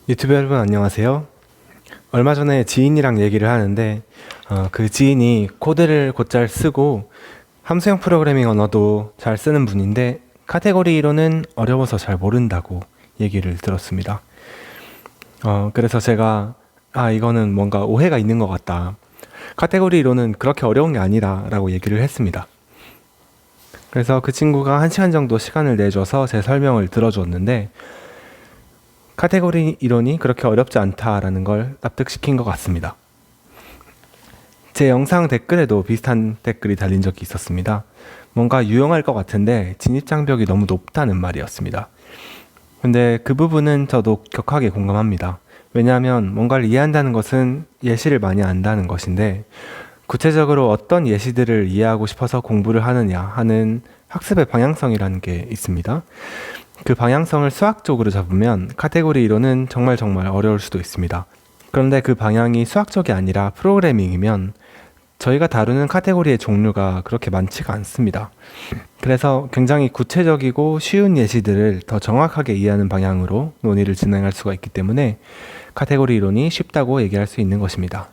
유튜브 여러분 안녕하세요. 얼마 전에 지인이랑 얘기를 하는데 그 지인이 코드를 곧잘 쓰고 함수형 프로그래밍 언어도 잘 쓰는 분인데 카테고리로는 어려워서 잘 모른다고 얘기를 들었습니다. 그래서 제가 이거는 뭔가 오해가 있는 것 같다. 카테고리로는 그렇게 어려운 게 아니라 라고 얘기를 했습니다. 그래서 그 친구가 1시간 정도 시간을 내줘서 제 설명을 들어줬는데 카테고리 이론이 그렇게 어렵지 않다라는 걸 납득시킨 것 같습니다. 제 영상 댓글에도 비슷한 댓글이 달린 적이 있었습니다. 뭔가 유용할 것 같은데 진입장벽이 너무 높다는 말이었습니다. 근데 그 부분은 저도 격하게 공감합니다. 왜냐하면 뭔가를 이해한다는 것은 예시를 많이 안다는 것인데 구체적으로 어떤 예시들을 이해하고 싶어서 공부를 하느냐 하는 학습의 방향성이라는 게 있습니다. 그 방향성을 수학적으로 잡으면 카테고리 이론은 정말 어려울 수도 있습니다. 그런데 그 방향이 수학적이 아니라 프로그래밍이면 저희가 다루는 카테고리의 종류가 그렇게 많지가 않습니다. 그래서 굉장히 구체적이고 쉬운 예시들을 더 정확하게 이해하는 방향으로 논의를 진행할 수가 있기 때문에 카테고리 이론이 쉽다고 얘기할 수 있는 것입니다.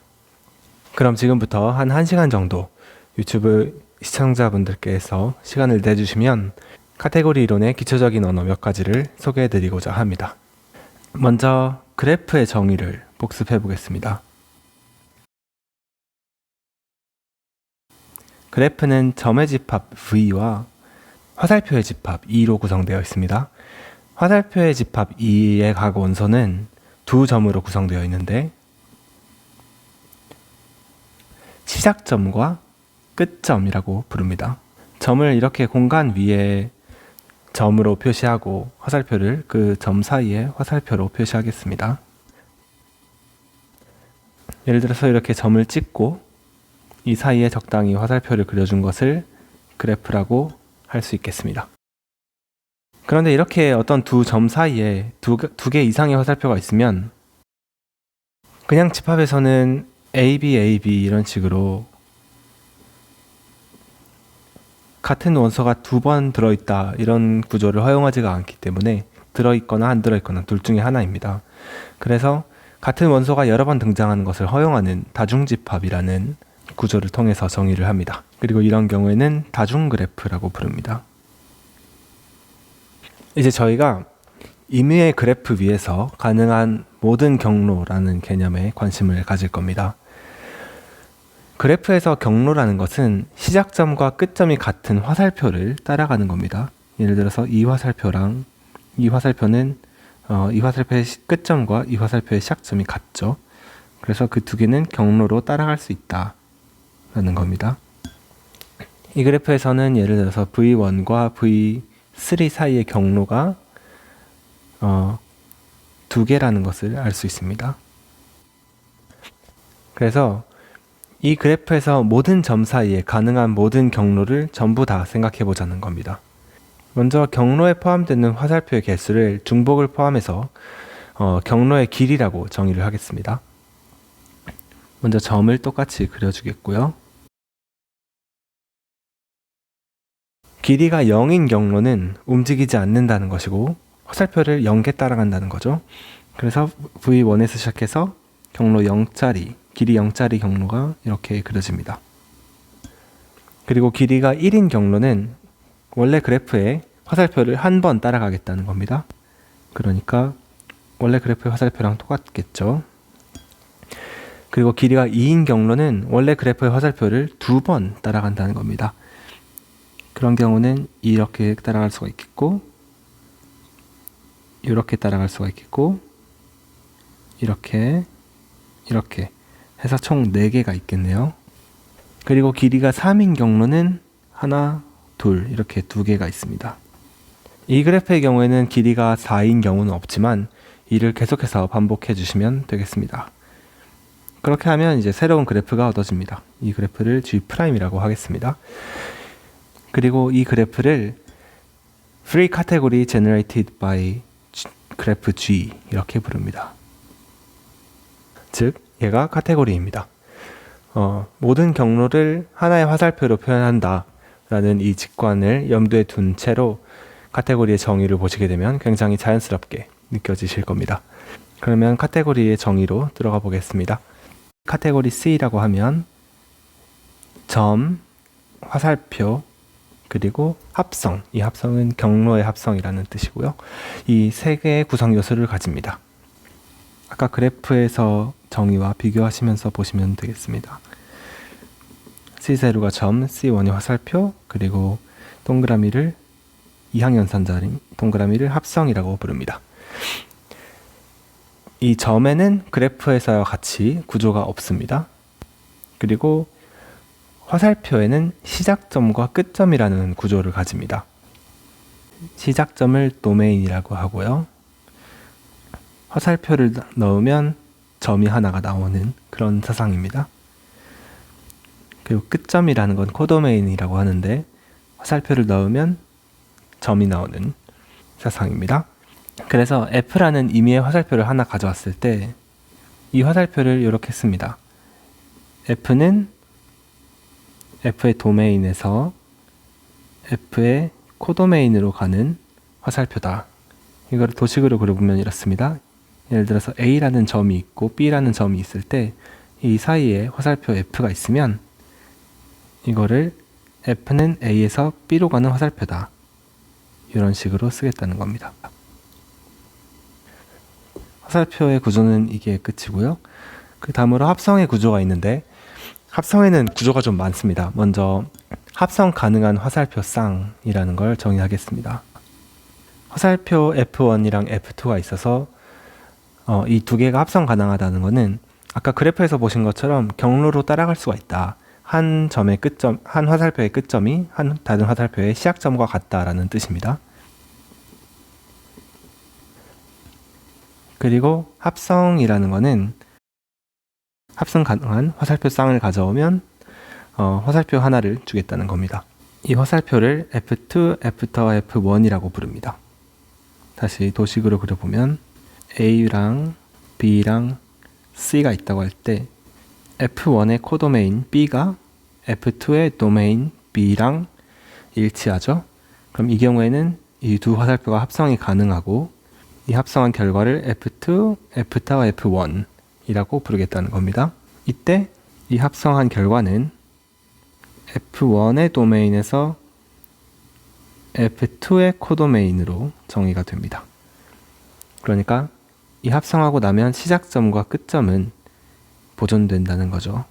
그럼 지금부터 한 1시간 정도 유튜브 시청자분들께서 시간을 내주시면 카테고리 이론의 기초적인 언어 몇 가지를 소개해 드리고자 합니다. 먼저 그래프의 정의를 복습해 보겠습니다. 그래프는 점의 집합 V와 화살표의 집합 E로 구성되어 있습니다. 화살표의 집합 E의 각 원소는 두 점으로 구성되어 있는데 시작점과 끝점이라고 부릅니다. 점을 이렇게 공간 위에 점으로 표시하고 화살표를 그 점 사이에 화살표로 표시하겠습니다. 예를 들어서 이렇게 점을 찍고 이 사이에 적당히 화살표를 그려준 것을 그래프라고 할 수 있겠습니다. 그런데 이렇게 어떤 두 점 사이에 두 개 이상의 화살표가 있으면 그냥 집합에서는 AB, AB 이런 식으로 같은 원소가 두 번 들어있다 이런 구조를 허용하지가 않기 때문에 들어있거나 안 들어있거나 둘 중에 하나입니다. 그래서 같은 원소가 여러 번 등장하는 것을 허용하는 다중집합이라는 구조를 통해서 정의를 합니다. 그리고 이런 경우에는 다중그래프라고 부릅니다. 이제 저희가 임의의 그래프 위에서 가능한 모든 경로라는 개념에 관심을 가질 겁니다. 그래프에서 경로라는 것은 시작점과 끝점이 같은 화살표를 따라가는 겁니다. 예를 들어서 이 화살표랑 이 화살표는 이 화살표의 끝점과 이 화살표의 시작점이 같죠. 그래서 그 두 개는 경로로 따라갈 수 있다라는 겁니다. 이 그래프에서는 예를 들어서 V1과 V3 사이의 경로가 두 개라는 것을 알 수 있습니다. 그래서 이 그래프에서 모든 점 사이에 가능한 모든 경로를 전부 다 생각해 보자는 겁니다. 먼저 경로에 포함되는 화살표의 개수를 중복을 포함해서 경로의 길이라고 정의를 하겠습니다. 먼저 점을 똑같이 그려주겠고요. 길이가 0인 경로는 움직이지 않는다는 것이고 화살표를 0개 따라간다는 거죠. 그래서 V1에서 시작해서 경로 0짜리 길이 0짜리 경로가 이렇게 그려집니다. 그리고 길이가 1인 경로는 원래 그래프에 화살표를 한 번 따라가겠다는 겁니다. 그러니까 원래 그래프의 화살표랑 똑같겠죠. 그리고 길이가 2인 경로는 원래 그래프의 화살표를 두 번 따라간다는 겁니다. 그런 경우는 이렇게 따라갈 수가 있겠고 이렇게 따라갈 수가 있겠고 이렇게 해서 총 4개가 있겠네요. 그리고 길이가 3인 경로는 하나, 둘 이렇게 2개가 있습니다. 이 그래프의 경우에는 길이가 4인 경우는 없지만 이를 계속해서 반복해 주시면 되겠습니다. 그렇게 하면 이제 새로운 그래프가 얻어집니다. 이 그래프를 G'이라고 하겠습니다. 그리고 이 그래프를 Free Category Generated by Graph G 이렇게 부릅니다. 즉 얘가 카테고리입니다. 모든 경로를 하나의 화살표로 표현한다 라는 이 직관을 염두에 둔 채로 카테고리의 정의를 보시게 되면 굉장히 자연스럽게 느껴지실 겁니다. 그러면 카테고리의 정의로 들어가 보겠습니다. 카테고리 C라고 하면 점, 화살표, 그리고 합성. 이 합성은 경로의 합성이라는 뜻이고요. 이 세 개의 구성 요소를 가집니다. 아까 그래프에서 정의와 비교하시면서 보시면 되겠습니다. C0가 점, C1이 화살표, 그리고 동그라미를 이항연산자인 동그라미를 합성이라고 부릅니다. 이 점에는 그래프에서와 같이 구조가 없습니다. 그리고 화살표에는 시작점과 끝점이라는 구조를 가집니다. 시작점을 도메인이라고 하고요. 화살표를 넣으면 점이 하나가 나오는 그런 사상입니다. 그리고 끝점이라는 건 코도메인이라고 하는데 화살표를 넣으면 점이 나오는 사상입니다. 그래서 F라는 임의의 화살표를 하나 가져왔을 때 이 화살표를 이렇게 씁니다. F는 F의 도메인에서 F의 코도메인으로 가는 화살표다. 이걸 도식으로 그려보면 이렇습니다. 예를 들어서 A라는 점이 있고 B라는 점이 있을 때 이 사이에 화살표 F가 있으면 이거를 F는 A에서 B로 가는 화살표다. 이런 식으로 쓰겠다는 겁니다. 화살표의 구조는 이게 끝이고요. 그 다음으로 합성의 구조가 있는데 합성에는 구조가 좀 많습니다. 먼저 합성 가능한 화살표 쌍이라는 걸 정의하겠습니다. 화살표 F1이랑 F2가 있어서 이 두 개가 합성 가능하다는 것은 아까 그래프에서 보신 것처럼 경로로 따라갈 수가 있다. 한 점의 끝점, 한 화살표의 끝점이 다른 화살표의 시작점과 같다라는 뜻입니다. 그리고 합성이라는 것은 합성 가능한 화살표 쌍을 가져오면 화살표 하나를 주겠다는 겁니다. 이 화살표를 F2, F2와 F1이라고 부릅니다. 다시 도식으로 그려보면 A랑 B랑 C가 있다고 할 때 F1의 코도메인 B가 F2의 도메인 B랑 일치하죠. 그럼 이 경우에는 이 두 화살표가 합성이 가능하고 이 합성한 결과를 F2, F2와 F1이라고 부르겠다는 겁니다. 이때 이 합성한 결과는 F1의 도메인에서 F2의 코도메인으로 정의가 됩니다. 그러니까 이 합성하고 나면 시작점과 끝점은 보존된다는 거죠.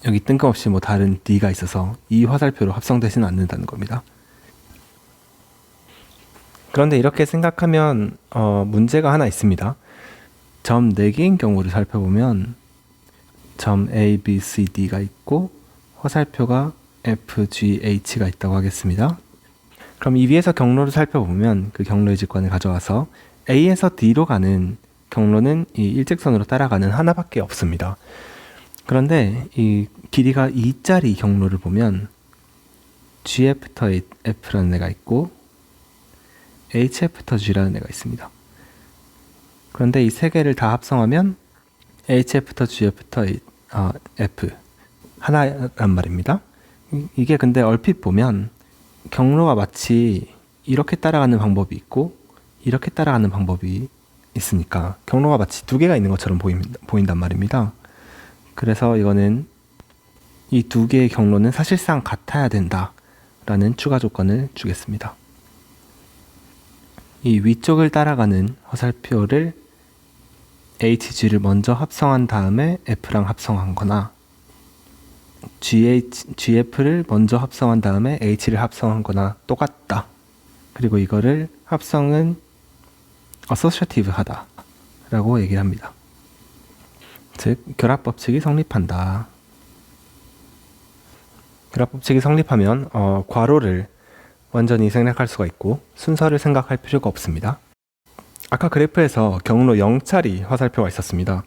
여기 뜬금없이 다른 D가 있어서 이 화살표로 합성되지는 않는다는 겁니다. 그런데 이렇게 생각하면 문제가 하나 있습니다. 점 4개인 경우를 살펴보면 점 A, B, C, D가 있고 화살표가 F, G, H가 있다고 하겠습니다. 그럼 이 위에서 경로를 살펴보면 그 경로의 직관을 가져와서 A에서 D로 가는 경로는 이 일직선으로 따라가는 하나밖에 없습니다. 그런데 이 길이가 2짜리 경로를 보면 GF터 F라는 애가 있고 HF터 G라는 애가 있습니다. 그런데 이 세 개를 다 합성하면 HF터 GF터 F 하나란 말입니다. 이게 근데 얼핏 보면 경로가 마치 이렇게 따라가는 방법이 있고 이렇게 따라가는 방법이 있으니까 경로가 마치 두 개가 있는 것처럼 보인단 말입니다. 그래서 이거는 이 두 개의 경로는 사실상 같아야 된다라는 추가 조건을 주겠습니다. 이 위쪽을 따라가는 화살표를 HG를 먼저 합성한 다음에 F랑 합성한 거나 GF를 먼저 합성한 다음에 H를 합성한 거나 똑같다. 그리고 이거를 합성은 associative 하다 라고 얘기를 합니다. 즉 결합법칙이 성립한다. 결합법칙이 성립하면 괄호를 완전히 생략할 수가 있고 순서를 생각할 필요가 없습니다. 아까 그래프에서 경로 0짜리 화살표가 있었습니다.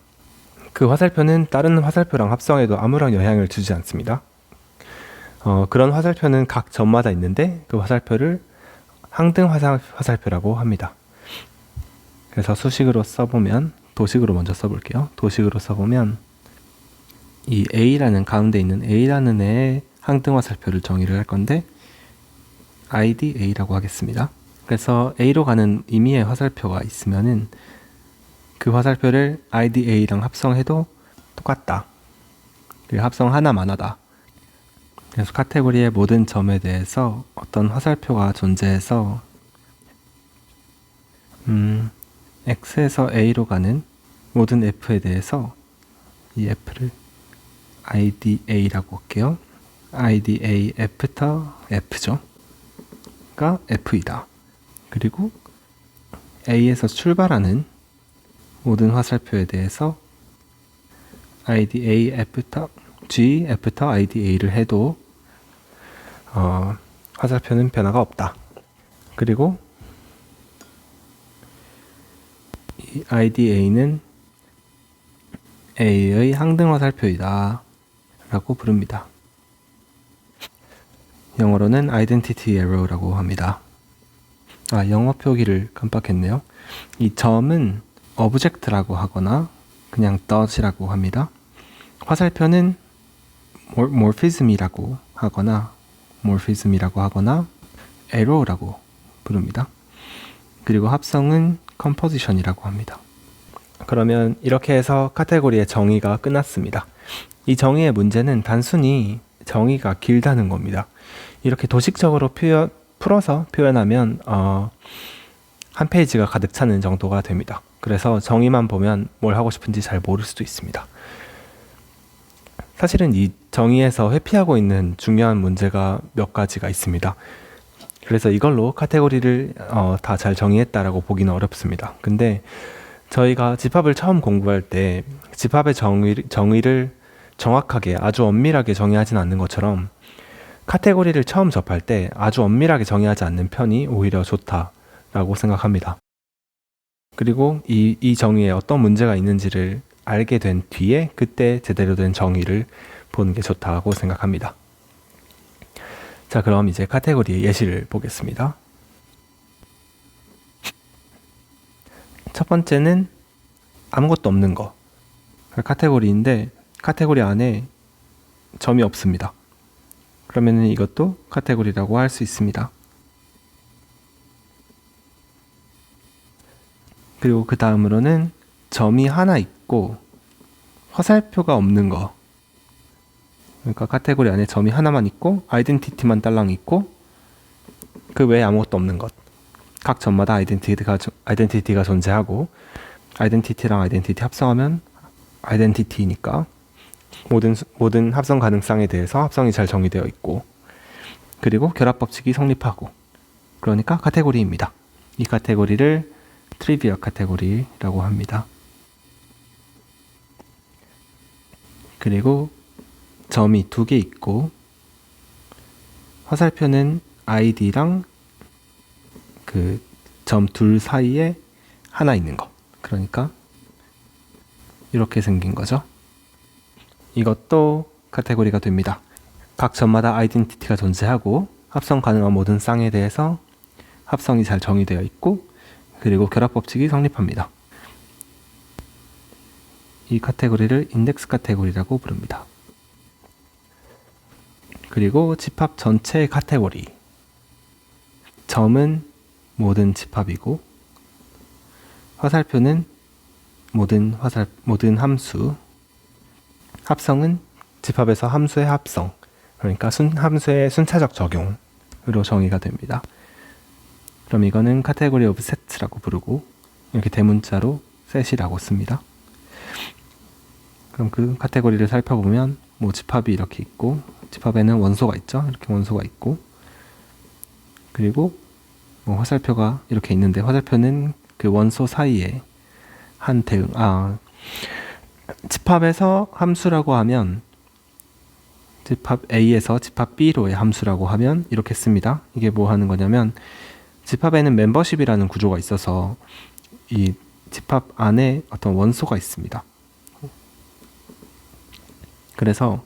그 화살표는 다른 화살표랑 합성해도 아무런 영향을 주지 않습니다. 그런 화살표는 각 점마다 있는데 그 화살표를 항등 화살표라고 합니다. 그래서 수식으로 써보면 도식으로 먼저 써볼게요. 도식으로 써보면 이 A라는 가운데 있는 A라는 애의 항등 화살표를 정의를 할 건데 ID A라고 하겠습니다. 그래서 A로 가는 임의의 화살표가 있으면은 그 화살표를 IDA랑 합성해도 똑같다. 그리고 합성 하나만 하다. 그래서 카테고리의 모든 점에 대해서 어떤 화살표가 존재해서 X에서 A로 가는 모든 F에 대해서 이 F를 IDA라고 할게요. IDA F부터 F죠. 가 F이다. 그리고 A에서 출발하는 모든 화살표에 대해서 IDA F부터 G F부터 IDA를 해도 화살표는 변화가 없다. 그리고 이 IDA는 A의 항등 화살표이다 라고 부릅니다. 영어로는 identity error라고 합니다. 영어 표기를 깜빡했네요. 이 점은 object라고 하거나 그냥 dot이라고 합니다. 화살표는 morphism이라고 하거나 arrow라고 부릅니다. 그리고 합성은 composition이라고 합니다. 그러면 이렇게 해서 카테고리의 정의가 끝났습니다. 이 정의의 문제는 단순히 정의가 길다는 겁니다. 이렇게 도식적으로 풀어서 표현하면 한 페이지가 가득 차는 정도가 됩니다. 그래서 정의만 보면 뭘 하고 싶은지 잘 모를 수도 있습니다. 사실은 이 정의에서 회피하고 있는 중요한 문제가 몇 가지가 있습니다. 그래서 이걸로 카테고리를 다 잘 정의했다라고 보기는 어렵습니다. 근데 저희가 집합을 처음 공부할 때 집합의 정의를 정확하게 아주 엄밀하게 정의하진 않는 것처럼 카테고리를 처음 접할 때 아주 엄밀하게 정의하지 않는 편이 오히려 좋다라고 생각합니다. 그리고 이 정의에 어떤 문제가 있는지를 알게 된 뒤에 그때 제대로 된 정의를 보는 게 좋다고 생각합니다. 자, 그럼 이제 카테고리의 예시를 보겠습니다. 첫 번째는 아무것도 없는 거. 카테고리인데 카테고리 안에 점이 없습니다. 그러면 이것도 카테고리라고 할 수 있습니다. 그리고 그 다음으로는 점이 하나 있고 화살표가 없는 거. 그러니까 카테고리 안에 점이 하나만 있고 아이덴티티만 딸랑 있고 그 외에 아무것도 없는 것. 각 점마다 아이덴티티가 존재하고 아이덴티티랑 아이덴티티 합성하면 아이덴티티니까 모든 합성 가능성에 대해서 합성이 잘 정의되어 있고 그리고 결합 법칙이 성립하고 그러니까 카테고리입니다. 이 카테고리를 트리비얼 카테고리라고 합니다. 그리고 점이 2개 있고 화살표는 id랑 그 점 둘 사이에 하나 있는 거. 그러니까 이렇게 생긴 거죠. 이것도 카테고리가 됩니다. 각 점마다 아이덴티티가 존재하고 합성 가능한 모든 쌍에 대해서 합성이 잘 정의되어 있고 그리고 결합 법칙이 성립합니다. 이 카테고리를 인덱스 카테고리라고 부릅니다. 그리고 집합 전체의 카테고리. 점은 모든 집합이고 화살표는 모든 함수. 합성은 집합에서 함수의 합성. 그러니까 함수의 순차적 적용으로 정의가 됩니다. 그럼 이거는 카테고리 오브 세트라고 부르고 이렇게 대문자로 셋이라고 씁니다. 그럼 그 카테고리를 살펴보면 집합이 이렇게 있고 집합에는 원소가 있죠. 이렇게 원소가 있고 그리고 화살표가 이렇게 있는데 화살표는 그 원소 사이에 한 대응. 집합에서 함수라고 하면 집합 A에서 집합 B로의 함수라고 하면 이렇게 씁니다. 이게 뭐 하는 거냐면 집합에는 멤버십이라는 구조가 있어서 이 집합 안에 어떤 원소가 있습니다. 그래서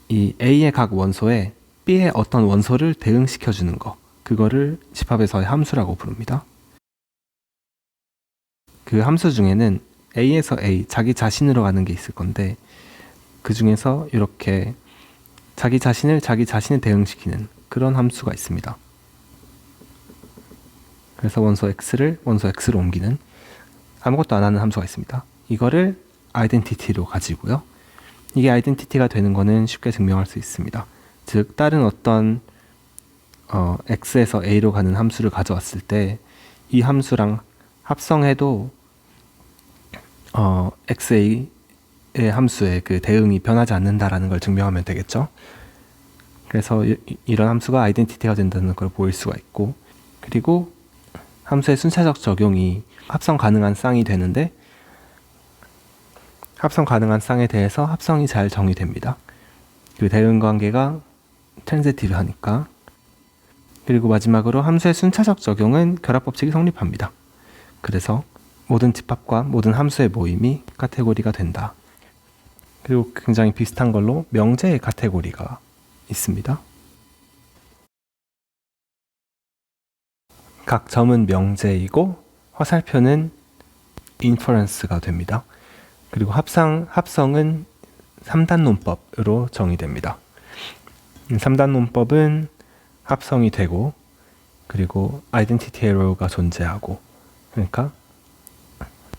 이 A의 각 원소에 B의 어떤 원소를 대응시켜 주는 거, 그거를 집합에서의 함수라고 부릅니다. 그 함수 중에는 A에서 A, 자기 자신으로 가는 게 있을 건데 그 중에서 이렇게 자기 자신에 대응시키는 그런 함수가 있습니다. 그래서 원소 X를 원소 X로 옮기는 아무것도 안 하는 함수가 있습니다. 이거를 아이덴티티로 가지고요. 이게 아이덴티티가 되는 거는 쉽게 증명할 수 있습니다. 즉 다른 어떤 x에서 a로 가는 함수를 가져왔을 때 이 함수랑 합성해도 xa의 함수의 그 대응이 변하지 않는다라는 걸 증명하면 되겠죠. 그래서 이런 함수가 아이덴티티가 된다는 걸 보일 수가 있고, 그리고 함수의 순차적 적용이 합성 가능한 쌍이 되는데 합성 가능한 쌍에 대해서 합성이 잘 정의됩니다. 그 대응 관계가 트랜지티브하니까. 그리고 마지막으로 함수의 순차적 적용은 결합 법칙이 성립합니다. 그래서 모든 집합과 모든 함수의 모임이 카테고리가 된다. 그리고 굉장히 비슷한 걸로 명제의 카테고리가 있습니다. 각 점은 명제이고 화살표는 인퍼런스가 됩니다. 그리고 합성은 3단 논법으로 정의됩니다. 3단 논법은 합성이 되고, 그리고 아이덴티티 에러가 존재하고, 그러니까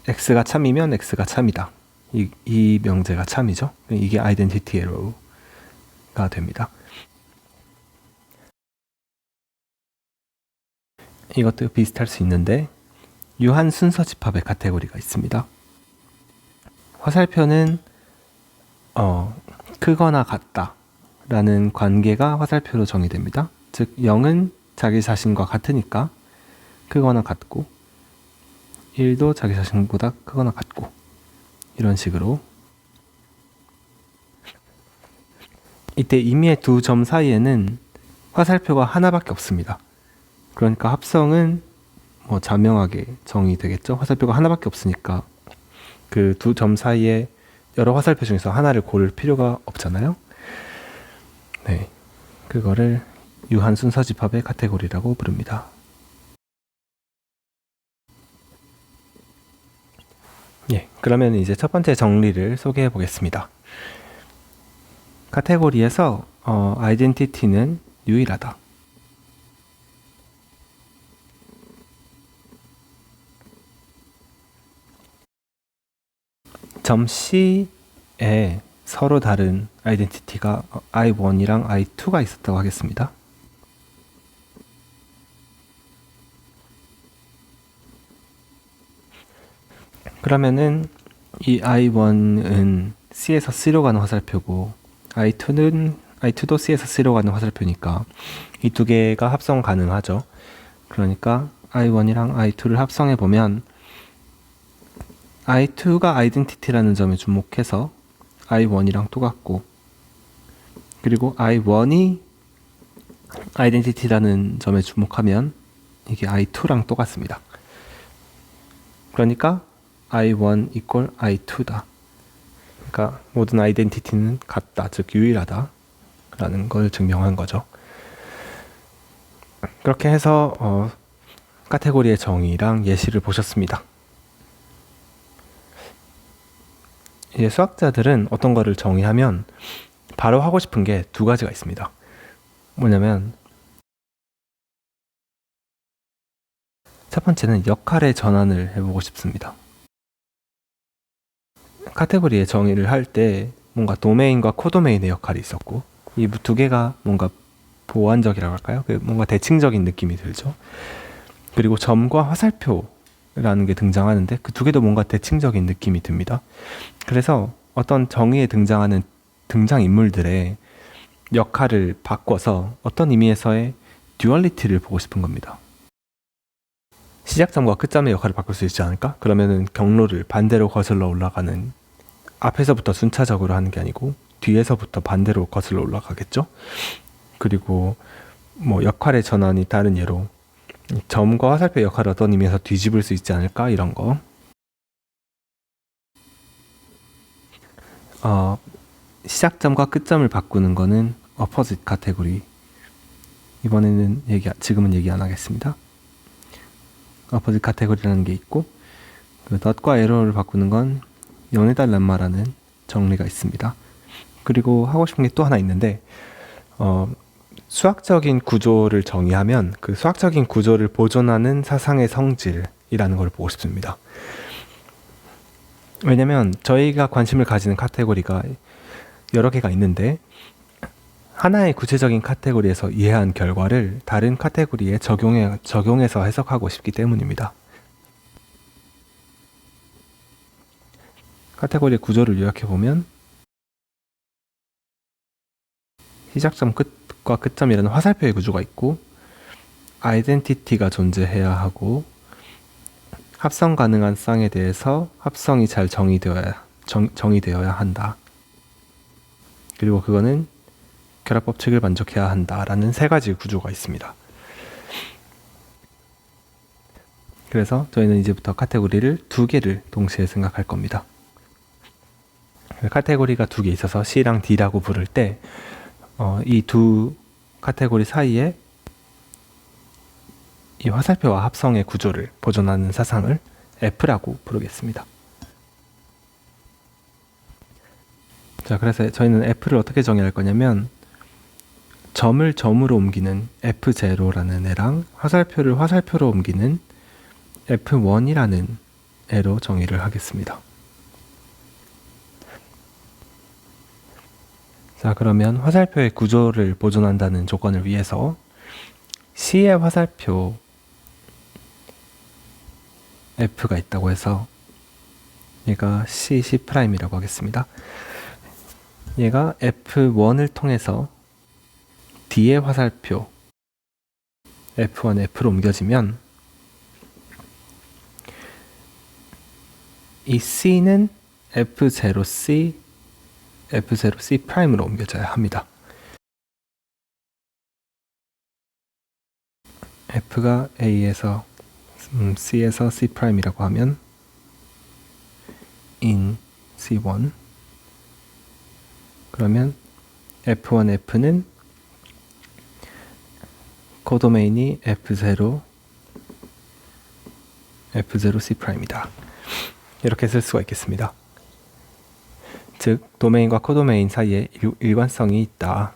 x가 참이면 x가 참이다. 이 명제가 참이죠. 이게 아이덴티티 에러가 됩니다. 이것도 비슷할 수 있는데 유한 순서 집합의 카테고리가 있습니다. 화살표는 크거나 같다 라는 관계가 화살표로 정의됩니다. 즉 0은 자기 자신과 같으니까 크거나 같고, 1도 자기 자신보다 크거나 같고, 이런 식으로. 이때 임의의 두 점 사이에는 화살표가 하나밖에 없습니다. 그러니까 합성은 자명하게 정의되겠죠. 화살표가 하나밖에 없으니까 그 두 점 사이에 여러 화살표 중에서 하나를 고를 필요가 없잖아요. 네, 그거를 유한 순서 집합의 카테고리라고 부릅니다. 예, 그러면 이제 첫 번째 정리를 소개해 보겠습니다. 카테고리에서 아이덴티티는 유일하다. 점 C에 서로 다른 아이덴티티가 I1이랑 I2가 있었다고 하겠습니다. 그러면은 이 I1은 C에서 C로 가는 화살표고 I2도 C에서 C로 가는 화살표니까 이 두 개가 합성 가능하죠. 그러니까 I1이랑 I2를 합성해 보면 I2가 아이덴티티라는 점에 주목해서 I1이랑 똑같고, 그리고 I1이 아이덴티티라는 점에 주목하면 이게 I2랑 똑같습니다. 그러니까 I1 equal I2다. 그러니까 모든 아이덴티티는 같다, 즉 유일하다 라는 걸 증명한 거죠. 그렇게 해서 카테고리의 정의랑 예시를 보셨습니다. 이제 수학자들은 어떤 거를 정의하면 바로 하고 싶은 게 두 가지가 있습니다. 뭐냐면 첫 번째는 역할의 전환을 해보고 싶습니다. 카테고리의 정의를 할 때 뭔가 도메인과 코도메인의 역할이 있었고, 이 두 개가 뭔가 보완적이라고 할까요? 뭔가 대칭적인 느낌이 들죠. 그리고 점과 화살표라는 게 등장하는데 그 두 개도 뭔가 대칭적인 느낌이 듭니다. 그래서 어떤 정의에 등장하는 등장인물들의 역할을 바꿔서 어떤 의미에서의 듀얼리티를 보고 싶은 겁니다. 시작점과 끝점의 역할을 바꿀 수 있지 않을까? 그러면은 경로를 반대로 거슬러 올라가는, 앞에서부터 순차적으로 하는 게 아니고 뒤에서부터 반대로 거슬러 올라가겠죠? 그리고 역할의 전환이 다른 예로 점과 화살표 역할을 어떤 의미에서 뒤집을 수 있지 않을까? 이런 거. 시작점과 끝점을 바꾸는 거는 opposite 카테고리. 이번에는 지금은 얘기 안 하겠습니다. opposite 카테고리라는 게 있고, 그 not과 arrow를 바꾸는 건 연해달 람마라는 정리가 있습니다. 그리고 하고 싶은 게 또 하나 있는데, 수학적인 구조를 정의하면 그 수학적인 구조를 보존하는 사상의 성질이라는 걸 보고 싶습니다. 왜냐면 저희가 관심을 가지는 카테고리가 여러 개가 있는데 하나의 구체적인 카테고리에서 이해한 결과를 다른 카테고리에 적용해서 해석하고 싶기 때문입니다. 카테고리 구조를 요약해보면 시작점 끝과 끝점이라는 화살표의 구조가 있고 아이덴티티가 존재해야 하고 합성 가능한 쌍에 대해서 합성이 잘 정의되어야 한다. 그리고 그거는 결합 법칙을 만족해야 한다라는 세 가지 구조가 있습니다. 그래서 저희는 이제부터 카테고리를 두 개를 동시에 생각할 겁니다. 카테고리가 두 개 있어서 C랑 D라고 부를 때 이 두 카테고리 사이에 이 화살표와 합성의 구조를 보존하는 사상을 F라고 부르겠습니다. 자, 그래서 저희는 F를 어떻게 정의할 거냐면 점을 점으로 옮기는 F0라는 애랑 화살표를 화살표로 옮기는 F1이라는 애로 정의를 하겠습니다. 자, 그러면 화살표의 구조를 보존한다는 조건을 위해서 C의 화살표 F가 있다고 해서 얘가 C'I라고 하겠습니다. 얘가 F1을 통해서 D의 화살표 F1, F로 옮겨지면 이 C는 F0C, F0C'로 옮겨져야 합니다. F가 A에서 C에서 C'이라고 하면 in C1 그러면 F1, F는 코도메인이 F0, F0C'이다. 이렇게 쓸 수가 있겠습니다. 즉, 도메인과 코도메인 사이에 일관성이 있다.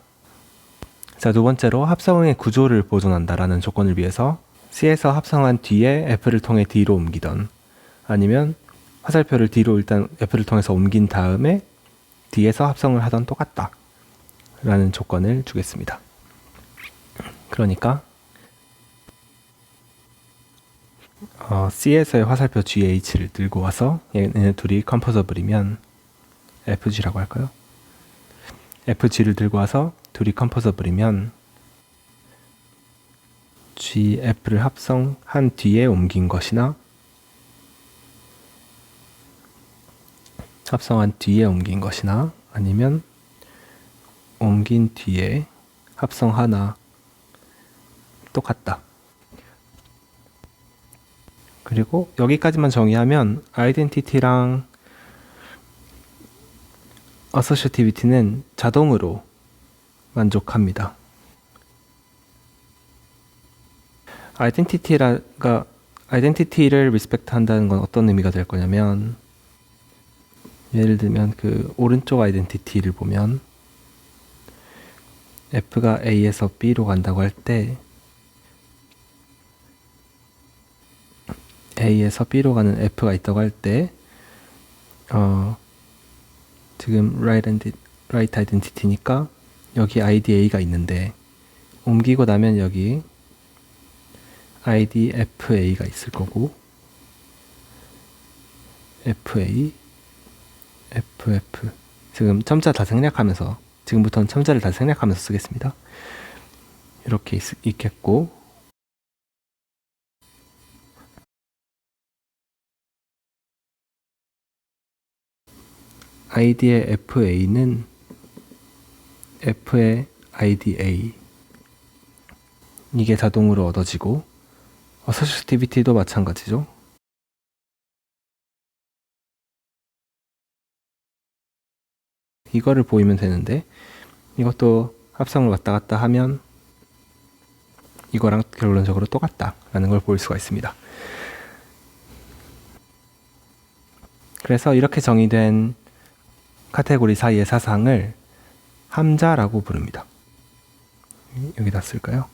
자, 두 번째로 합성의 구조를 보존한다라는 조건을 위해서 C에서 합성한 뒤에 F를 통해 D로 옮기던 아니면 화살표를 D로 일단 F를 통해서 옮긴 다음에 D에서 합성을 하던 똑같다 라는 조건을 주겠습니다. 그러니까 C에서의 화살표 GH를 들고 와서 얘네 둘이 컴포서블이면 FG라고 할까요? FG를 들고 와서 둘이 컴포서블이면 GF를 합성한 뒤에 옮긴 것이나 아니면 옮긴 뒤에 합성하나 똑같다. 그리고 여기까지만 정의하면 아이덴티티랑 어서셔티비티는 자동으로 만족합니다. 아이덴티티를 리스펙트 한다는 건 어떤 의미가 될 거냐면 예를 들면 그 오른쪽 아이덴티티를 보면 F가 A에서 B로 간다고 할 때 A에서 B로 가는 F가 있다고 할 때 지금 right identity니까 여기 IDA가 있는데 옮기고 나면 여기 IDFA가 있을 거고 FA, FF 지금 첨자 다 생략하면서 지금부터는 첨자를 다 생략하면서 쓰겠습니다. 이렇게 있겠고 ID의 FA는 F의 IDA 이게 자동으로 얻어지고 어서시티비티도 마찬가지죠. 이거를 보이면 되는데 이것도 합성을 왔다 갔다 하면 이거랑 결론적으로 똑같다라는 걸 볼 수가 있습니다. 그래서 이렇게 정의된 카테고리 사이의 사상을 함자라고 부릅니다. 여기다 쓸까요?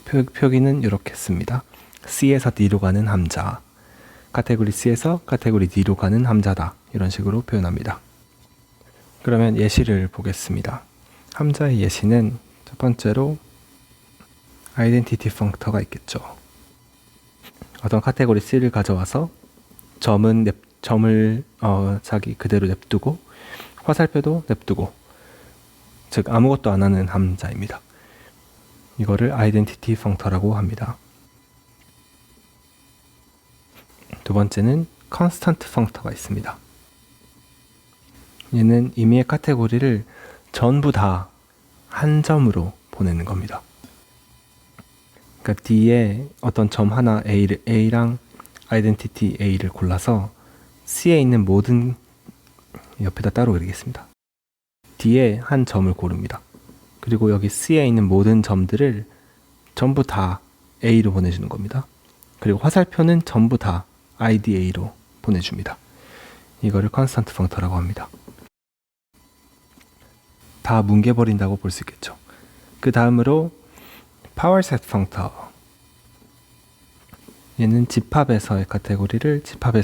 표기는 이렇게 씁니다. C에서 D로 가는 함자. 카테고리 C에서 카테고리 D로 가는 함자다. 이런 식으로 표현합니다. 그러면 예시를 보겠습니다. 함자의 예시는 첫 번째로 아이덴티티 펑터가 있겠죠. 어떤 카테고리 C를 가져와서 점을 자기 그대로 냅두고 화살표도 냅두고, 즉 아무것도 안 하는 함자입니다. 이거를 아이덴티티 펑터라고 합니다. 두 번째는 컨스턴트 펑터가 있습니다. 얘는 임의의 카테고리를 전부 다 한 점으로 보내는 겁니다. 그러니까 D에 어떤 점 하나 A랑 아이덴티티 A를 골라서 C에 있는 모든, 옆에다 따로 그리겠습니다. D에 한 점을 고릅니다. 그리고 여기 C에 있는 모든 점들을 전부 다 A로 보내주는 겁니다. 그리고 화살표는 전부 다 IDA로 보내줍니다. 이거를 컨스턴트 펑터라고 합니다. 다 뭉개버린다고 볼 수 있겠죠. 그 다음으로 파워셋 펑터. 얘는 집합에서의 카테고리를 집합의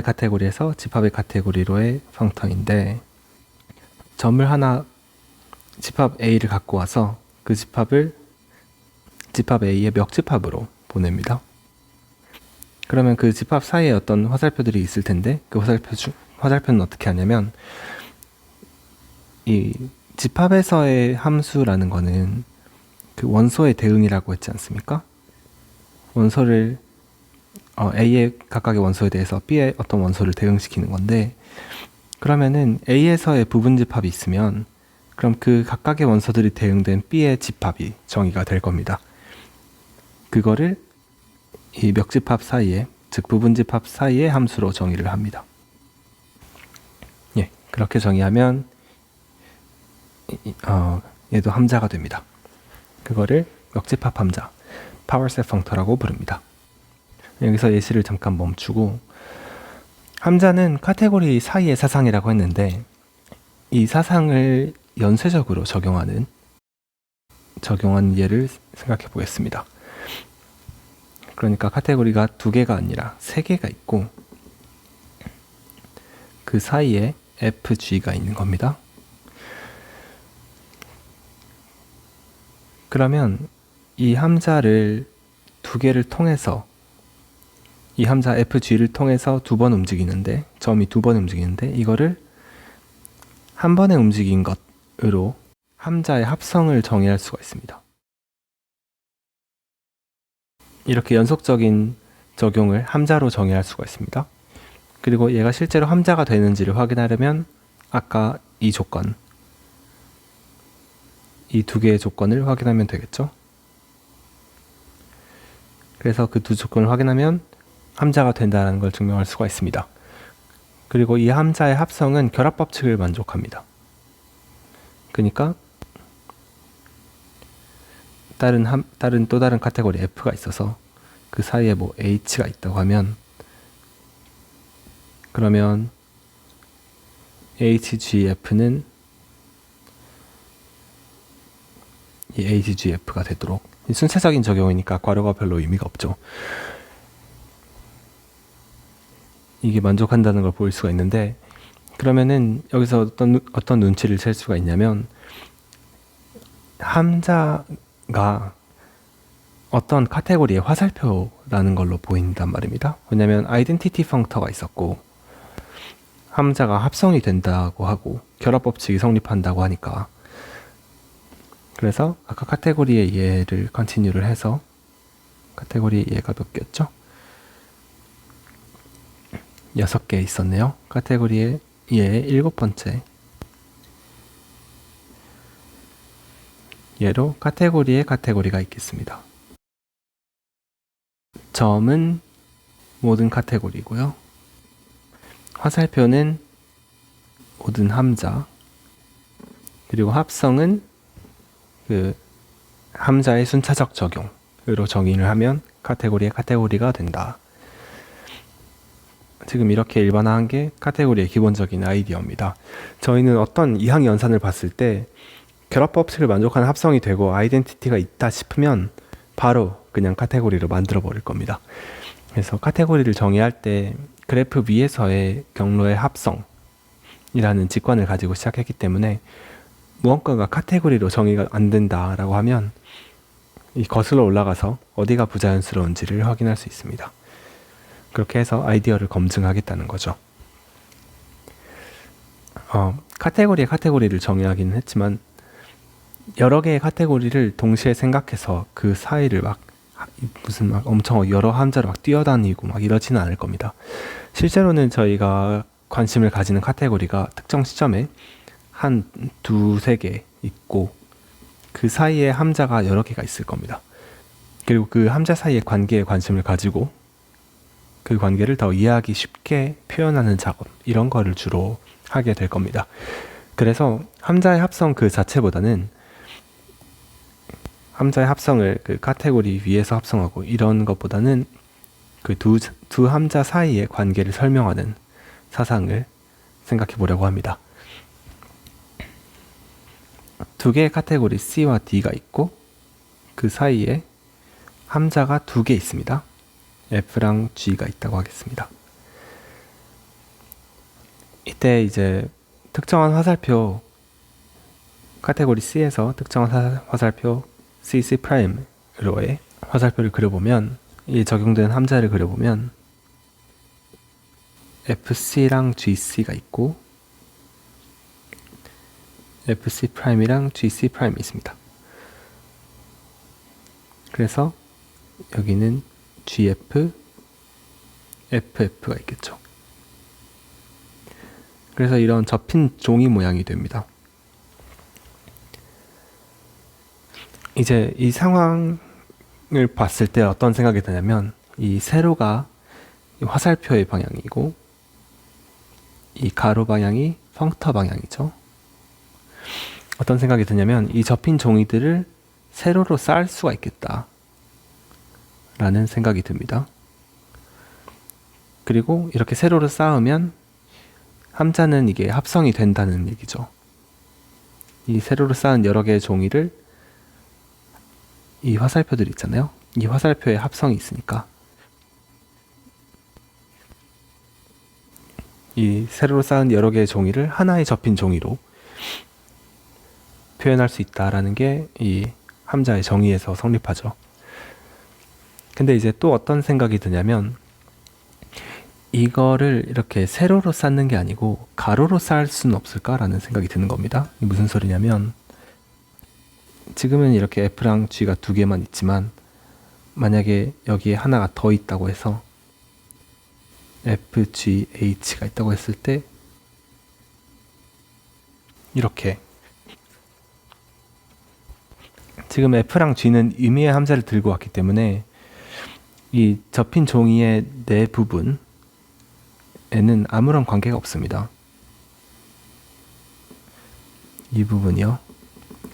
카테고리에서 집합의 카테고리로의 펑터인데, 점을 하나 집합 A를 갖고 와서 그 집합을 집합 A의 멱집합으로 보냅니다. 그러면 그 집합 사이에 어떤 화살표들이 있을 텐데, 그 화살표는 어떻게 하냐면, 이 집합에서의 함수라는 거는 그 원소의 대응이라고 했지 않습니까? 원소를 A의 각각의 원소에 대해서 B의 어떤 원소를 대응시키는 건데, 그러면은 A에서의 부분 집합이 있으면 그럼 그 각각의 원소들이 대응된 B의 집합이 정의가 될 겁니다. 그거를 이 멱집합 사이에, 즉 부분 집합 사이의 함수로 정의를 합니다. 예, 그렇게 정의하면 얘도 함자가 됩니다. 그거를 멱집합 함자, 파워셋 펑터라고 부릅니다. 여기서 예시를 잠깐 멈추고, 함자는 카테고리 사이의 사상이라고 했는데, 이 사상을 연쇄적으로 적용한 예를 생각해 보겠습니다. 그러니까 카테고리가 2개가 아니라 3개가 있고, 그 사이에 FG가 있는 겁니다. 그러면 이 함자를 2개를 통해서, 이 함자 FG를 통해서 2번 움직이는데, 점이 2번 움직이는데, 이거를 한 번에 움직인 것으로 함자의 합성을 정의할 수가 있습니다. 이렇게 연속적인 적용을 함자로 정의할 수가 있습니다. 그리고 얘가 실제로 함자가 되는지를 확인하려면 아까 이 조건, 이 2개의 조건을 확인하면 되겠죠. 그래서 그 2 조건을 확인하면 함자가 된다는 걸 증명할 수가 있습니다. 그리고 이 함자의 합성은 결합 법칙을 만족합니다. 그러니까 또 다른 카테고리 F가 있어서 그 사이에 뭐 H가 있다고 하면, 그러면 HGF는 이 HGF가 되도록, 순차적인 적용이니까 괄호가 별로 의미가 없죠. 이게 만족한다는 걸 보일 수가 있는데, 그러면은 여기서 어떤 눈치를 챌 수가 있냐면, 함자가 어떤 카테고리의 화살표라는 걸로 보인단 말입니다. 왜냐하면 아이덴티티 펑터가 있었고 함자가 합성이 된다고 하고 결합 법칙이 성립한다고 하니까, 그래서 아까 카테고리의 얘를 컨티뉴를 해서, 카테고리 얘가 몇 개였죠? 6개 있었네요. 카테고리의 얘 7번째 얘로 카테고리의 카테고리가 있겠습니다. 점은 모든 카테고리고요. 화살표는 모든 함자, 그리고 합성은 그 함자의 순차적 적용으로 정의를 하면 카테고리의 카테고리가 된다. 지금 이렇게 일반화한 게 카테고리의 기본적인 아이디어입니다. 저희는 어떤 이항 연산을 봤을 때 결합 법칙을 만족하는 합성이 되고 아이덴티티가 있다 싶으면 바로 그냥 카테고리로 만들어 버릴 겁니다. 그래서 카테고리를 정의할 때 그래프 위에서의 경로의 합성이라는 직관을 가지고 시작했기 때문에 무언가가 카테고리로 정의가 안 된다라고 하면 이 거슬러 올라가서 어디가 부자연스러운지를 확인할 수 있습니다. 그렇게 해서 아이디어를 검증하겠다는 거죠. 카테고리를 정의하기는 했지만 여러 개의 카테고리를 동시에 생각해서 그 사이를 막 엄청 여러 함자로 막 뛰어다니고 막 이러지는 않을 겁니다. 실제로는 저희가 관심을 가지는 카테고리가 특정 시점에 한 두세 개 있고 그 사이에 함자가 여러 개가 있을 겁니다. 그리고 그 함자 사이의 관계에 관심을 가지고 그 관계를 더 이해하기 쉽게 표현하는 작업, 이런 거를 주로 하게 될 겁니다. 그래서 함자의 합성 그 자체보다는 함자의 합성을 그 카테고리 위에서 합성하고 이런 것보다는 그 두 함자 사이의 관계를 설명하는 사상을 생각해 보려고 합니다. 두 개의 카테고리 C와 D가 있고 그 사이에 함자가 두 개 있습니다. F랑 G가 있다고 하겠습니다. 이때 이제 특정한 화살표 카테고리 C에서 특정한 화살표 CC''로의 화살표를 그려보면 이 적용되는 함자를 그려보면 FC랑 GC가 있고 FC''이랑 GC'이 있습니다. 그래서 여기는 GF, FF가 있겠죠. 그래서 이런 접힌 종이 모양이 됩니다. 이제 이 상황을 봤을 때 어떤 생각이 드냐면 이 세로가 화살표의 방향이고 이 가로 방향이 펑터 방향이죠. 어떤 생각이 드냐면 이 접힌 종이들을 세로로 쌓을 수가 있겠다 라는 생각이 듭니다. 그리고 이렇게 세로로 쌓으면 함자는 이게 합성이 된다는 얘기죠. 이 세로로 쌓은 여러 개의 종이를 이 화살표들 있잖아요. 이 화살표에 합성이 있으니까 이 세로로 쌓은 여러 개의 종이를 하나의 접힌 종이로 표현할 수 있다라는 게 이 함자의 정의에서 성립하죠. 근데 이제 또 어떤 생각이 드냐면 이거를 이렇게 세로로 쌓는 게 아니고 가로로 쌓을 수는 없을까라는 생각이 드는 겁니다. 이게 무슨 소리냐면 지금은 이렇게 F랑 G가 두 개만 있지만 만약에 여기에 하나가 더 있다고 해서 F, G, H가 있다고 했을 때 이렇게 지금 F랑 G는 의미의 함자를 들고 왔기 때문에 이 접힌 종이의 네 부분에는 아무런 관계가 없습니다. 이 부분이요.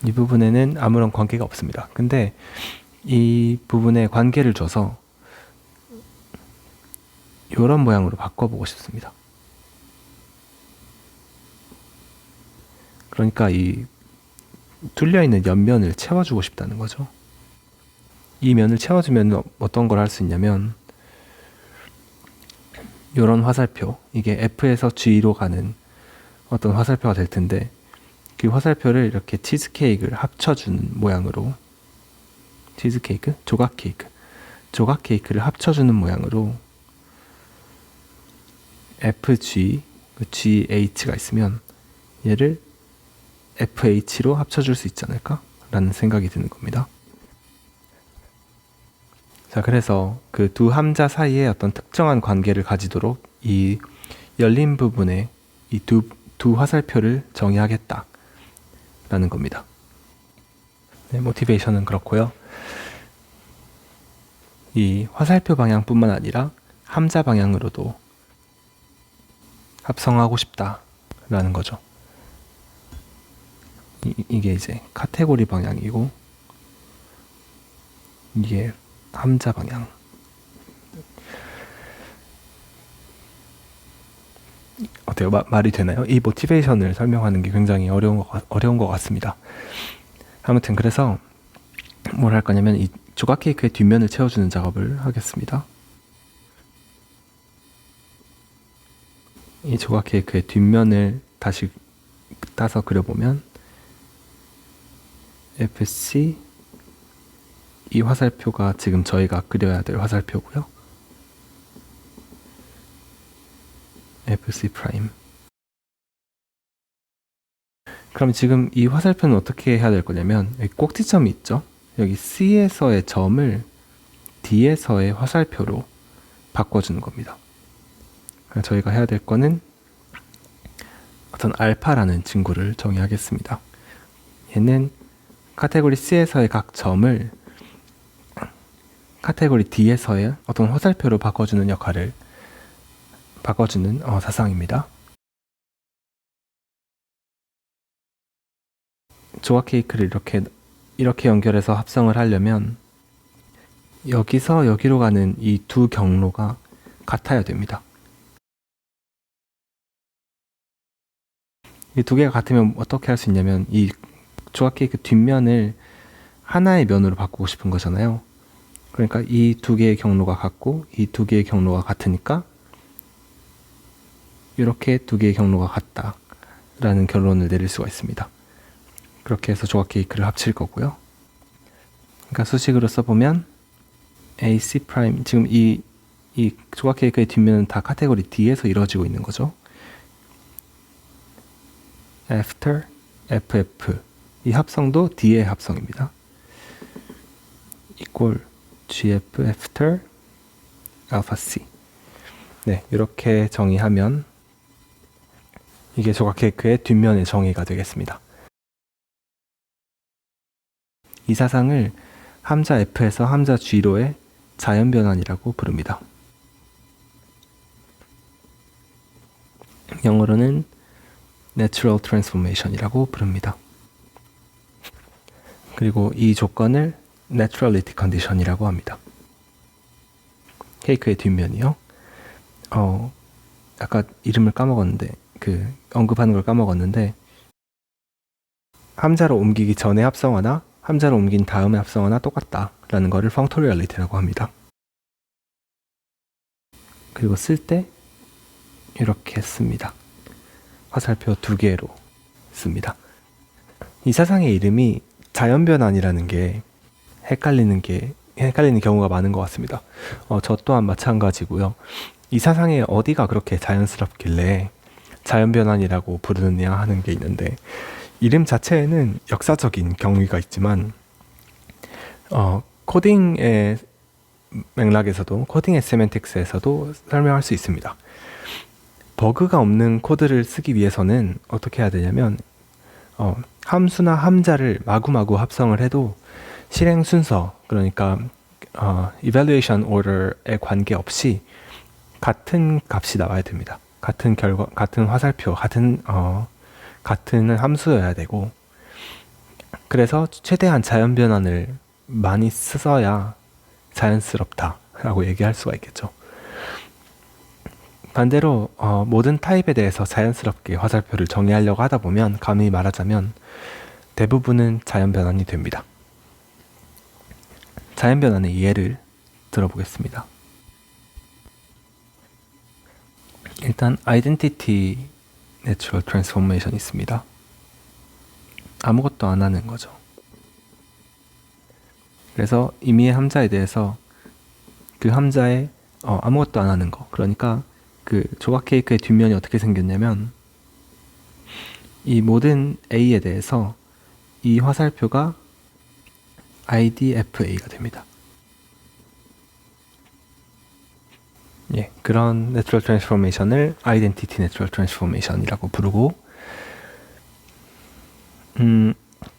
이 부분에는 아무런 관계가 없습니다. 근데 이 부분에 관계를 줘서 이런 모양으로 바꿔보고 싶습니다. 그러니까 이 뚫려있는 옆면을 채워주고 싶다는 거죠. 이 면을 채워주면 어떤 걸 할 수 있냐면 이런 화살표, 이게 F에서 G로 가는 어떤 화살표가 될 텐데 그 화살표를 이렇게 치즈케이크를 합쳐주는 모양으로 치즈케이크? 조각케이크를 합쳐주는 모양으로 FG, GH가 있으면 얘를 FH로 합쳐줄 수 있지 않을까? 라는 생각이 드는 겁니다. 자, 그래서 그 두 함자 사이에 어떤 특정한 관계를 가지도록 이 열린 부분에 이 두 화살표를 정의하겠다 라는 겁니다. 네, 모티베이션은 그렇고요. 이 화살표 방향뿐만 아니라 함자 방향으로도 합성하고 싶다 라는 거죠. 이게 이제 카테고리 방향이고 이게 함자 방향. 어때요? 말이 되나요? 이 모티베이션을 설명하는 게 굉장히 어려운 것 같습니다. 아무튼 그래서 뭘 할 거냐면 이 조각 케이크의 뒷면을 채워주는 작업을 하겠습니다. 이 조각 케이크의 뒷면을 다시 따서 그려보면 FC 이 화살표가 지금 저희가 그려야 될 화살표고요. FC 프라임. 그럼 지금 이 화살표는 어떻게 해야 될 거냐면 여기 꼭지점이 있죠. 여기 C에서의 점을 D에서의 화살표로 바꿔주는 겁니다. 저희가 해야 될 거는 어떤 알파라는 친구를 정의하겠습니다. 얘는 카테고리 C에서의 각 점을 카테고리 D에서의 어떤 화살표로 바꿔주는 역할을 바꿔주는 사상입니다. 조각 케이크를 이렇게 연결해서 합성을 하려면 여기서 여기로 가는 이 두 경로가 같아야 됩니다. 이 두 개가 같으면 어떻게 할 수 있냐면 이 조각 케이크 뒷면을 하나의 면으로 바꾸고 싶은 거잖아요. 그러니까 이 두 개의 경로가 같고 이 두 개의 경로가 같으니까 이렇게 두 개의 경로가 같다라는 결론을 내릴 수가 있습니다. 그렇게 해서 조각 케이크를 합칠 거고요. 그러니까 수식으로 써보면 AC 프라임, 지금 이 조각 케이크의 뒷면은 다 카테고리 D에서 이루어지고 있는 거죠. after FF 이 합성도 D의 합성입니다. equal GF after alpha C. 네, 이렇게 정의하면 이게 조각 케이크의 뒷면의 정의가 되겠습니다. 이 사상을 함자 F에서 함자 G로의 자연 변환이라고 부릅니다. 영어로는 Natural Transformation이라고 부릅니다. 그리고 이 조건을 Naturality Condition이라고 합니다. 케이크의 뒷면이요. 아까 이름을 까먹었는데 언급하는 걸 까먹었는데 함자로 옮기기 전에 합성하나 함자로 옮긴 다음에 합성하나 똑같다라는 것을 펑토리얼리티라고 합니다. 그리고 쓸 때 이렇게 씁니다. 화살표 두 개로 씁니다. 이 사상의 이름이 자연변환이라는 게 헷갈리는 경우가 많은 것 같습니다. 저 또한 마찬가지고요. 이 사상의 어디가 그렇게 자연스럽길래 자연변환이라고 부르느냐 하는 게 있는데 이름 자체에는 역사적인 경위가 있지만 코딩의 맥락에서도 코딩의 세멘틱스에서도 설명할 수 있습니다. 버그가 없는 코드를 쓰기 위해서는 어떻게 해야 되냐면 함수나 함자를 마구마구 합성을 해도 실행 순서, 그러니까 evaluation order에 관계없이 같은 값이 나와야 됩니다. 같은 결과, 같은 화살표, 같은 함수여야 되고, 그래서 최대한 자연 변환을 많이 써야 자연스럽다라고 얘기할 수가 있겠죠. 반대로 모든 타입에 대해서 자연스럽게 화살표를 정의하려고 하다 보면 감히 말하자면 대부분은 자연 변환이 됩니다. 자연 변환의 예를 들어보겠습니다. 일단 Identity Natural Transformation 있습니다. 아무것도 안 하는 거죠. 그래서 임의의 함자에 대해서 그 함자에 아무것도 안 하는 거, 그러니까 그 조각 케이크의 뒷면이 어떻게 생겼냐면 이 모든 A에 대해서 이 화살표가 IDFA가 됩니다. 예, 그런 Natural Transformation을 Identity Natural Transformation이라고 부르고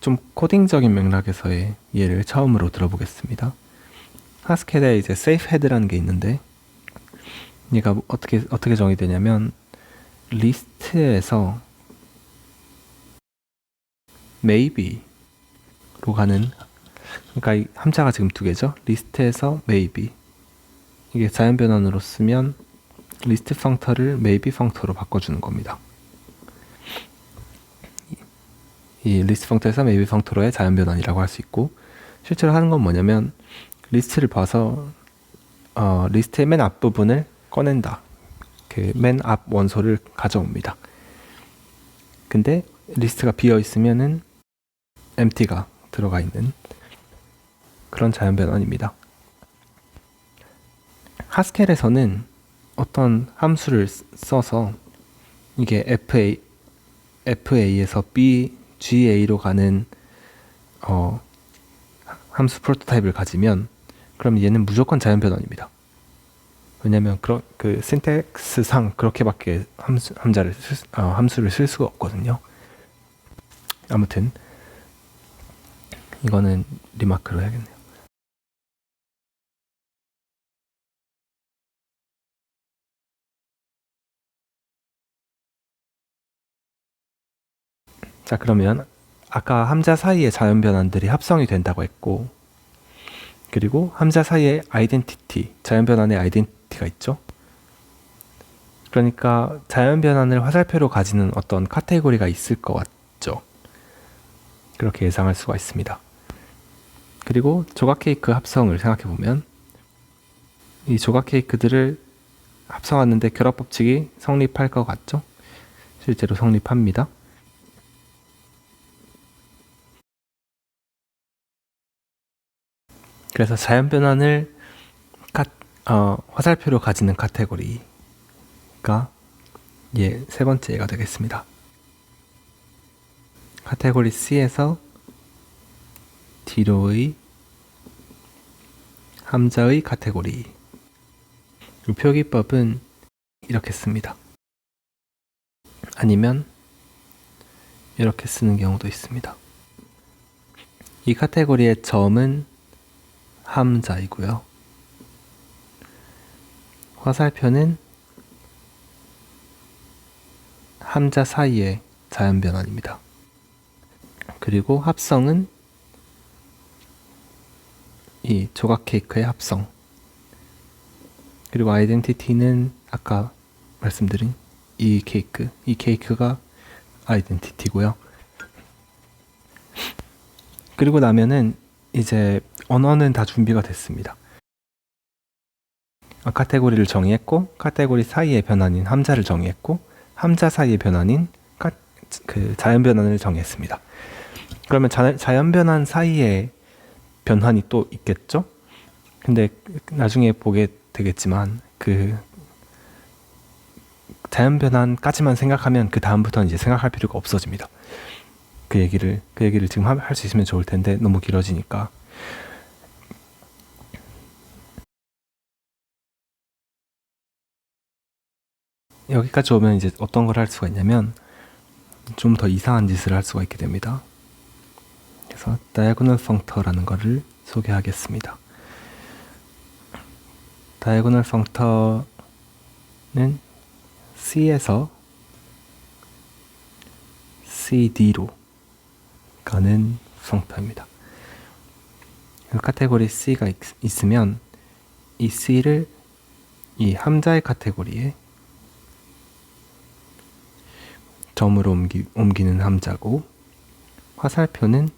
좀 코딩적인 맥락에서의 예를 처음으로 들어보겠습니다. 하스켓에 이제 safehead라는 게 있는데 얘가 어떻게 정의되냐면 리스트에서 maybe로 가는, 그러니까 이 함자가 지금 두 개죠. 리스트에서 maybe, 이게 자연 변환으로 쓰면 리스트 펑터를 maybe 펑터로 바꿔주는 겁니다. 이 리스트 펑터에서 maybe 펑터로의 자연 변환이라고 할 수 있고, 실제로 하는 건 뭐냐면 리스트를 봐서 리스트의 맨 앞부분을 꺼낸다, 그 맨 앞 원소를 가져옵니다. 근데 리스트가 비어 있으면은 empty가 들어가 있는 그런 자연 변환입니다. 하스켈에서는 어떤 함수를 써서 이게 FA에서 GA로 가는 함수 프로토타입을 가지면 그럼 얘는 무조건 자연 변환입니다. 왜냐면 그 신텍스상 그렇게밖에 함수를 쓸 수가 없거든요. 아무튼 이거는 리마크로 해야겠네요. 자, 그러면 아까 함자 사이의 자연 변환들이 합성이 된다고 했고, 그리고 함자 사이에 아이덴티티, 자연 변환의 아이덴티티가 있죠. 그러니까 자연 변환을 화살표로 가지는 어떤 카테고리가 있을 것 같죠. 그렇게 예상할 수가 있습니다. 그리고 조각 케이크 합성을 생각해 보면 이 조각 케이크들을 합성하는데 결합 법칙이 성립할 것 같죠. 실제로 성립합니다. 그래서 자연 변환을 화살표로 가지는 카테고리가 세 번째가 되겠습니다. 카테고리 C에서 뒤로의 함자의 카테고리. 이 표기법은 이렇게 씁니다. 아니면 이렇게 쓰는 경우도 있습니다. 이 카테고리의 점은 함자이고요. 화살표는 함자 사이의 자연 변환입니다. 그리고 합성은 이 조각 케이크의 합성. 그리고 아이덴티티는 아까 말씀드린 이 케이크가 아이덴티티고요. 그리고 나면은 이제 언어는 다 준비가 됐습니다. 카테고리를 정의했고, 카테고리 사이의 변환인 함자를 정의했고, 함자 사이의 변환인 자연 변환을 정의했습니다. 그러면 자연 변환 사이에 변환이 또 있겠죠? 근데 나중에 보게 되겠지만 그 자연 변환까지만 생각하면 그 다음부터는 이제 생각할 필요가 없어집니다. 그 얘기를 지금 할 수 있으면 좋을 텐데 너무 길어지니까. 여기까지 오면 이제 어떤 걸 할 수가 있냐면 좀 더 이상한 짓을 할 수가 있게 됩니다. 그래서 다이아고널 펑터라는 것을 소개하겠습니다. 다이아고널 펑터는 C에서 CD로 가는 펑터입니다. 카테고리 C가 있으면 이 C를 이 함자의 카테고리에 점으로 옮기는 함자고, 화살표는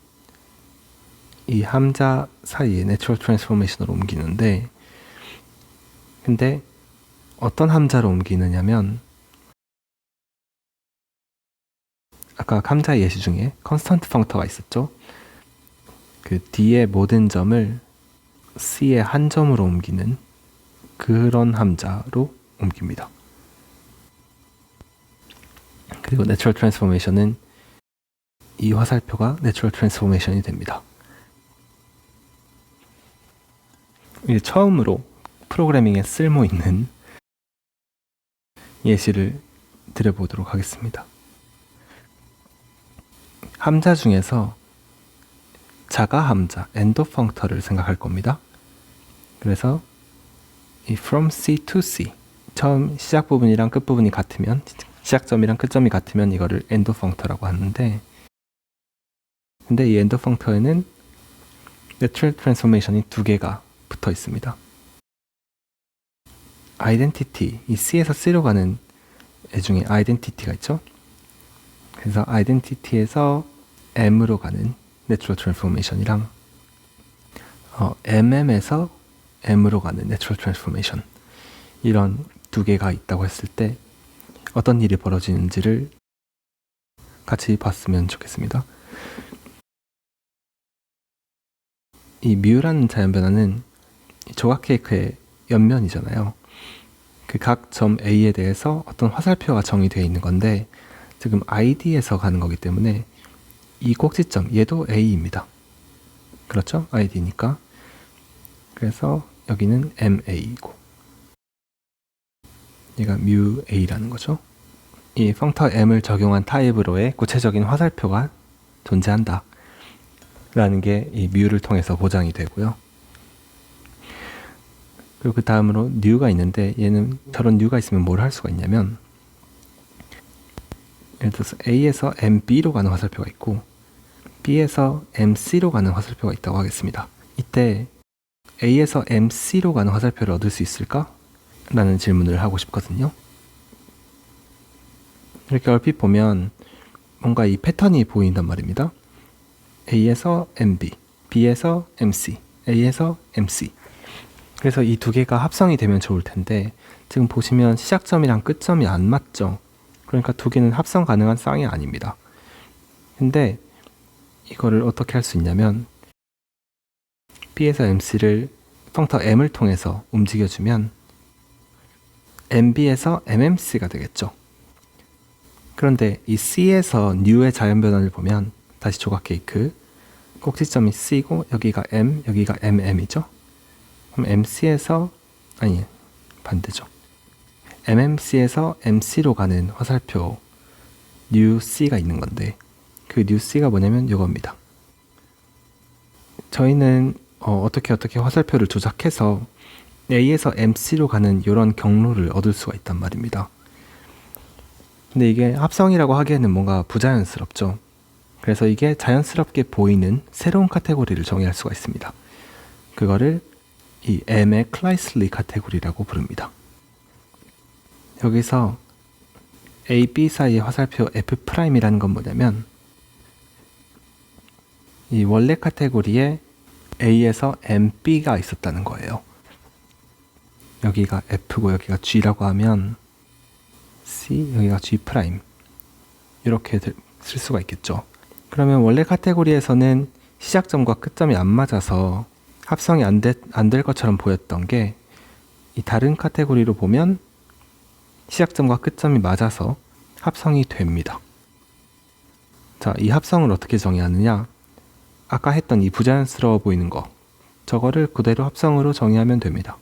이 함자 사이에 내추럴 트랜스포메이션으로 옮기는데, 근데 어떤 함자로 옮기느냐면 아까 함자 예시 중에 컨스턴트 펑터가 있었죠. 그 D의 모든 점을 C의 한 점으로 옮기는 그런 함자로 옮깁니다. 그리고 내추럴 트랜스포메이션은 이 화살표가 내추럴 트랜스포메이션이 됩니다. 이제 처음으로 프로그래밍에 쓸모 있는 예시를 드려보도록 하겠습니다. 함자 중에서 자가 함자, 엔도 펑터를 생각할 겁니다. 그래서 이 from C to C, 처음 시작 부분이랑 끝 부분이 같으면, 시작점이랑 끝점이 같으면 이거를 엔도 펑터라고 하는데, 근데 이 엔도 펑터에는 내추럴 트랜스포메이션이 두 개가 붙어 있습니다. 아이덴티티, 이 C에서 C로 가는 애 중에 아이덴티티가 있죠. 그래서 아이덴티티에서 M으로 가는 내추럴 트랜스포메이션이랑 MM에서 M으로 가는 내추럴 트랜스포메이션, 이런 두 개가 있다고 했을 때 어떤 일이 벌어지는지를 같이 봤으면 좋겠습니다. 이 뮤라는 자연 변화는 조각 케이크의 옆면이잖아요. 그 각 점 A에 대해서 어떤 화살표가 정의되어 있는 건데 지금 ID에서 가는 거기 때문에 이 꼭지점 얘도 A입니다. 그렇죠? ID니까. 그래서 여기는 MA이고 얘가 뮤 A라는 거죠. 이 펑터 M을 적용한 타입으로의 구체적인 화살표가 존재한다 라는 게 이 뮤를 통해서 보장이 되고요. 그리고 그 다음으로 뉴가 있는데 얘는 저런 뉴가 있으면 뭘 할 수가 있냐면 예를 들어서 A에서 MB로 가는 화살표가 있고 B에서 MC로 가는 화살표가 있다고 하겠습니다. 이때 A에서 MC로 가는 화살표를 얻을 수 있을까? 라는 질문을 하고 싶거든요. 이렇게 얼핏 보면 뭔가 이 패턴이 보인단 말입니다. A에서 MB, B에서 MC, A에서 MC. 그래서 이 두 개가 합성이 되면 좋을 텐데 지금 보시면 시작점이랑 끝점이 안 맞죠. 그러니까 두 개는 합성 가능한 쌍이 아닙니다. 근데 이거를 어떻게 할 수 있냐면 B에서 MC를 펑터 M을 통해서 움직여주면 MB에서 MMC가 되겠죠. 그런데 이 C에서 New의 자연 변화를 보면 다시 조각 케이크 꼭지점이 C고 여기가 M, 여기가 MM이죠. 그럼 MC에서 아니 반대죠. MMC에서 MC로 가는 화살표 New C가 있는 건데 그 New C가 뭐냐면 이겁니다. 저희는 어떻게 화살표를 조작해서 A에서 MC로 가는 이런 경로를 얻을 수가 있단 말입니다. 근데 이게 합성이라고 하기에는 뭔가 부자연스럽죠. 그래서 이게 자연스럽게 보이는 새로운 카테고리를 정의할 수가 있습니다. 그거를 이 M의 클라이슬리 카테고리라고 부릅니다. 여기서 A, B 사이의 화살표 F'이라는 건 뭐냐면 이 원래 카테고리에 A에서 MB가 있었다는 거예요. 여기가 F고 여기가 G라고 하면 C, 여기가 G' 이렇게 쓸 수가 있겠죠. 그러면 원래 카테고리에서는 시작점과 끝점이 안 맞아서 합성이 안 될 것처럼 보였던 게 이 다른 카테고리로 보면 시작점과 끝점이 맞아서 합성이 됩니다. 자, 이 합성을 어떻게 정의하느냐? 아까 했던 이 부자연스러워 보이는 거 저거를 그대로 합성으로 정의하면 됩니다.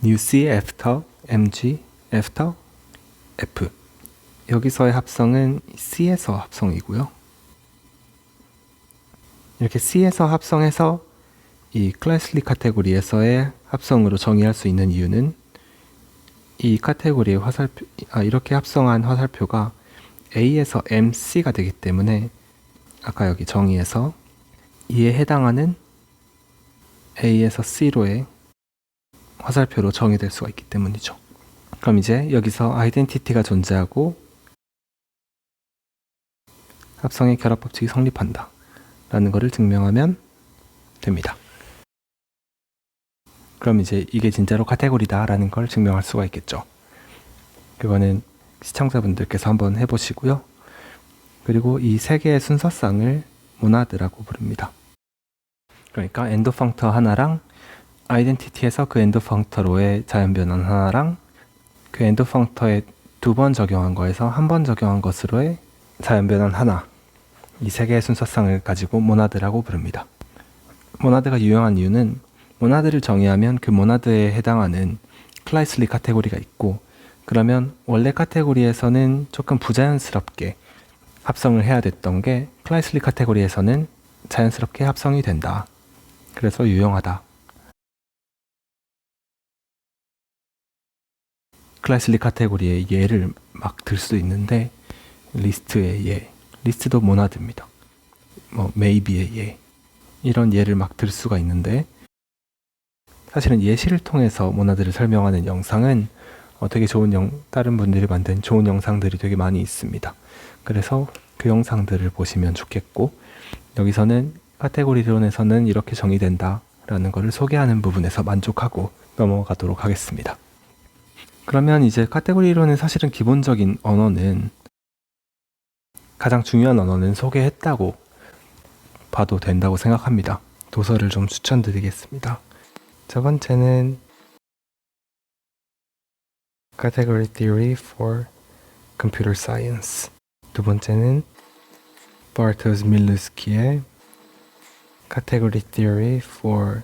New C after MG after F. 여기서의 합성은 C에서 합성이고요. 이렇게 C에서 합성해서 이 클래스리 카테고리에서의 합성으로 정의할 수 있는 이유는 이 카테고리의 화살표, 이렇게 합성한 화살표가 A에서 MC가 되기 때문에 아까 여기 정의에서 이에 해당하는 A에서 C로의 화살표로 정의될 수가 있기 때문이죠. 그럼 이제 여기서 아이덴티티가 존재하고 합성의 결합법칙이 성립한다 라는 것을 증명하면 됩니다. 그럼 이제 이게 진짜로 카테고리다 라는 걸 증명할 수가 있겠죠. 그거는 시청자분들께서 한번 해보시고요. 그리고 이 세 개의 순서쌍을 모나드라고 부릅니다. 그러니까 엔도 펑터 하나랑 아이덴티티에서 그 엔도 펑터로의 자연 변환 하나랑 그 엔도 펑터에 두 번 적용한 거에서 한 번 적용한 것으로의 자연 변환 하나, 이 세 개의 순서쌍을 가지고 모나드라고 부릅니다. 모나드가 유용한 이유는 모나드를 정의하면 그 모나드에 해당하는 클라이슬리 카테고리가 있고 그러면 원래 카테고리에서는 조금 부자연스럽게 합성을 해야 됐던 게 클라이슬리 카테고리에서는 자연스럽게 합성이 된다. 그래서 유용하다. 클라이슬리 카테고리의 예를 막 들 수도 있는데 리스트의 예, 리스트도 모나드입니다. maybe의 예, 이런 예를 막 들 수가 있는데 사실은 예시를 통해서 모나드를 설명하는 영상은 되게 좋은 다른 분들이 만든 좋은 영상들이 되게 많이 있습니다. 그래서 그 영상들을 보시면 좋겠고 여기서는 카테고리 이론에서는 이렇게 정의된다 라는 것을 소개하는 부분에서 만족하고 넘어가도록 하겠습니다. 그러면 이제 카테고리로는 사실은 기본적인 언어는 가장 중요한 언어는 소개했다고 봐도 된다고 생각합니다. 도서를 좀 추천드리겠습니다. 첫 번째는 Category Theory for Computer Science. 두 번째는 바르토sz 밀루스키의 Category Theory for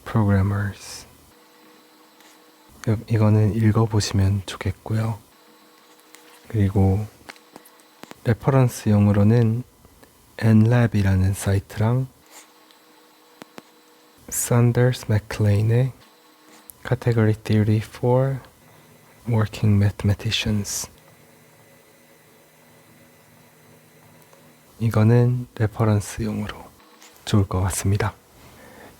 Programmers. 이거는 읽어보시면 좋겠고요. 그리고 레퍼런스용으로는 NLab이라는 사이트랑 Sanders McLean의 Category Theory for Working Mathematicians. 이거는 레퍼런스용으로 좋을 것 같습니다.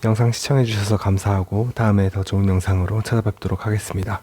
영상 시청해주셔서 감사하고 다음에 더 좋은 영상으로 찾아뵙도록 하겠습니다.